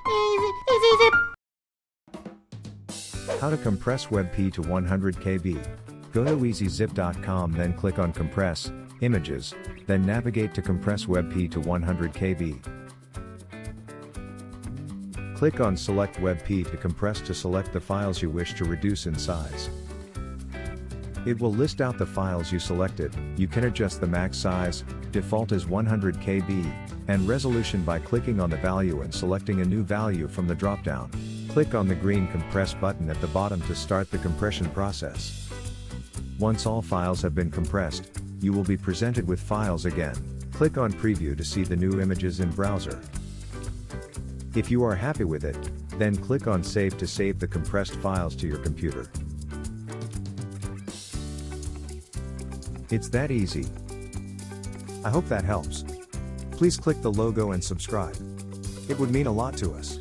ezyZip. How to compress WebP to 100 KB. Go to ezyZip.com, then click on Compress Images, then navigate to Compress WebP to 100 KB. Click on Select WebP to compress to select the files you wish to reduce in size. It will list out the files you selected. You can adjust the max size, default is 100 KB, and resolution by clicking on the value and selecting a new value from the dropdown. Click on the green Compress button at the bottom to start the compression process. Once all files have been compressed, you will be presented with files again. Click on Preview to see the new images in browser. If you are happy with it, then click on Save to save the compressed files to your computer. It's that easy. I hope that helps. Please click the logo and subscribe. It would mean a lot to us.